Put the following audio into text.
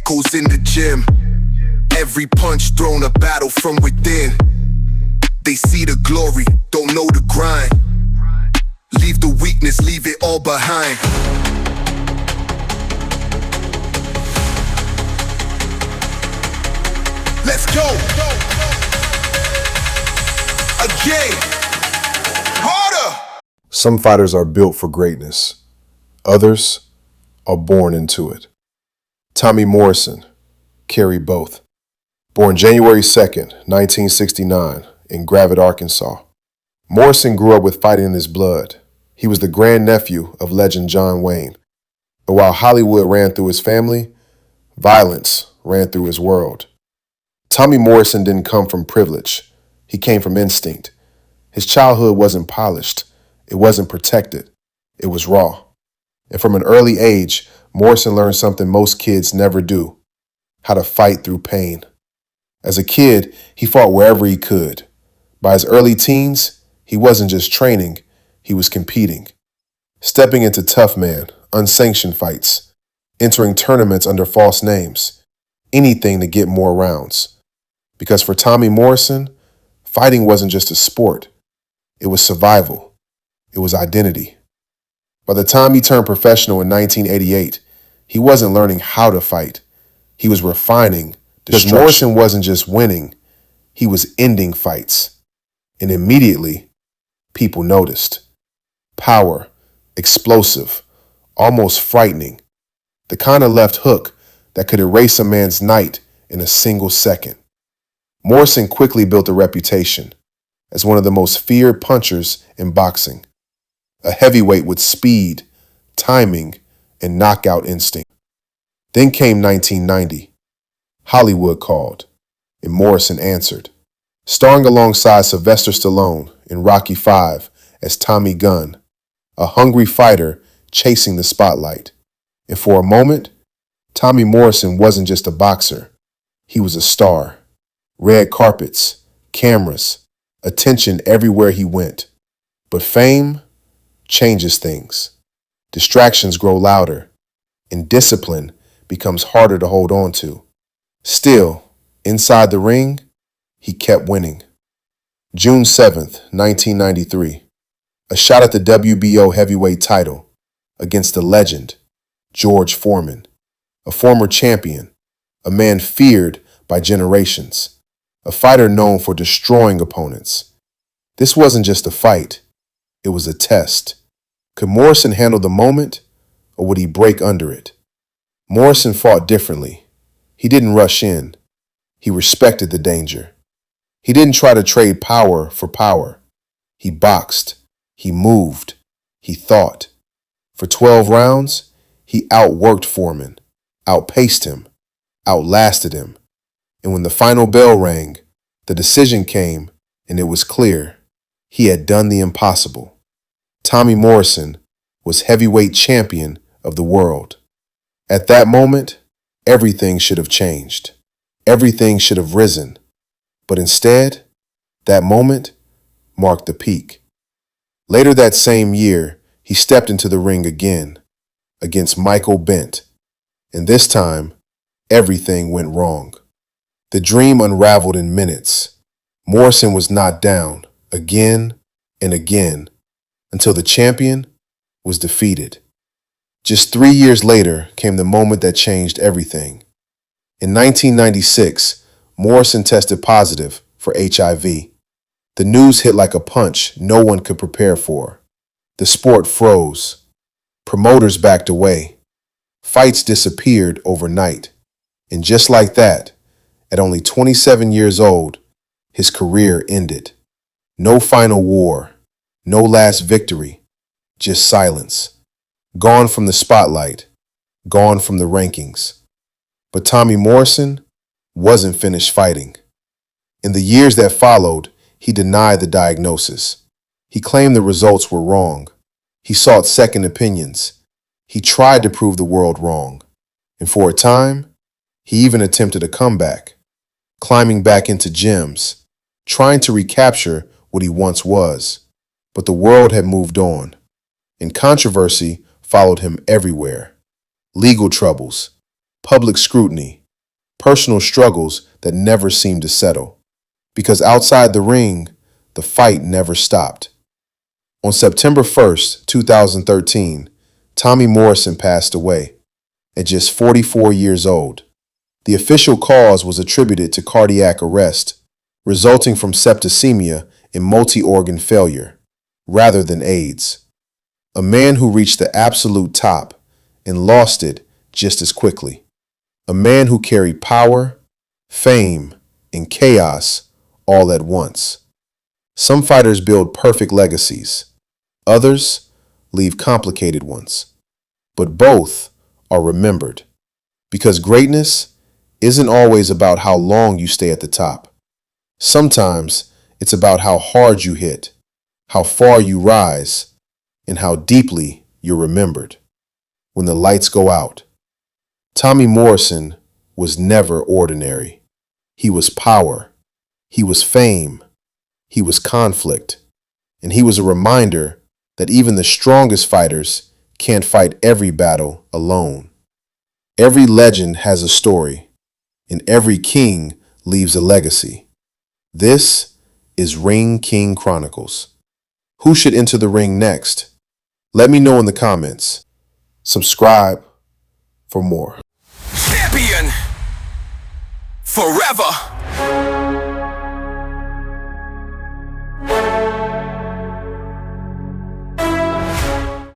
echoes in the gym. Every punch thrown a battle from within. They see the glory, don't know the grind. Leave the weakness, leave it all behind. Let's go! Again! Harder! Some fighters are built for greatness. Others are born into it. Tommy Morrison, carry both. Born January 2nd, 1969, in Gravette, Arkansas. Morrison grew up with fighting in his blood. He was the grandnephew of legend John Wayne. But while Hollywood ran through his family, violence ran through his world. Tommy Morrison didn't come from privilege. He came from instinct. His childhood wasn't polished. It wasn't protected. It was raw. And from an early age, Morrison learned something most kids never do: how to fight through pain. As a kid, he fought wherever he could. By his early teens, he wasn't just training, he was competing. Stepping into tough man, unsanctioned fights, entering tournaments under false names, anything to get more rounds. Because for Tommy Morrison, fighting wasn't just a sport. It was survival. It was identity. By the time he turned professional in 1988, he wasn't learning how to fight. He was refining. Because Morrison wasn't just winning, he was ending fights. And immediately, people noticed. Power, explosive, almost frightening. The kind of left hook that could erase a man's night in a single second. Morrison quickly built a reputation as one of the most feared punchers in boxing. A heavyweight with speed, timing, and knockout instinct. Then came 1990. Hollywood called, and Morrison answered. Starring alongside Sylvester Stallone in Rocky V as Tommy Gunn, a hungry fighter chasing the spotlight. And for a moment, Tommy Morrison wasn't just a boxer. He was a star. Red carpets, cameras, attention everywhere he went. But fame changes things. Distractions grow louder, and discipline becomes harder to hold on to. Still, inside the ring, he kept winning. June 7th, 1993. A shot at the WBO heavyweight title against the legend, George Foreman, a former champion, a man feared by generations, a fighter known for destroying opponents. This wasn't just a fight. It was a test. Could Morrison handle the moment, or would he break under it? Morrison fought differently. He didn't rush in. He respected the danger. He didn't try to trade power for power. He boxed. He moved. He thought. For 12 rounds, he outworked Foreman, outpaced him, outlasted him. And when the final bell rang, the decision came, and it was clear. He had done the impossible. Tommy Morrison was heavyweight champion of the world. At that moment, everything should have changed. Everything should have risen. But instead, that moment marked the peak. Later that same year, he stepped into the ring again, against Michael Bent. And this time, everything went wrong. The dream unraveled in minutes. Morrison was knocked down again and again until the champion was defeated. Just 3 years later came the moment that changed everything. In 1996, Morrison tested positive for HIV. The news hit like a punch no one could prepare for. The sport froze. Promoters backed away. Fights disappeared overnight. And just like that, at only 27 years old, his career ended. No final war, no last victory, just silence. Gone from the spotlight, gone from the rankings. But Tommy Morrison wasn't finished fighting. In the years that followed, he denied the diagnosis. He claimed the results were wrong. He sought second opinions. He tried to prove the world wrong. And for a time, he even attempted a comeback, climbing back into gyms, trying to recapture what he once was. But the world had moved on, and controversy followed him everywhere. Legal troubles, public scrutiny, personal struggles that never seemed to settle. Because outside the ring, the fight never stopped. On September 1st, 2013, Tommy Morrison passed away at just 44 years old. The official cause was attributed to cardiac arrest, resulting from septicemia and multi-organ failure, rather than AIDS. A man who reached the absolute top and lost it just as quickly. A man who carried power, fame, and chaos all at once. Some fighters build perfect legacies. Others leave complicated ones. But both are remembered. Because greatness isn't always about how long you stay at the top. Sometimes it's about how hard you hit, how far you rise, and how deeply you're remembered. When the lights go out. Tommy Morrison was never ordinary. He was power. He was fame. He was conflict. And he was a reminder that even the strongest fighters can't fight every battle alone. Every legend has a story, and every king leaves a legacy. This is Ring King Chronicles. Who should enter the ring next? Let me know in the comments. Subscribe for more. Champion forever.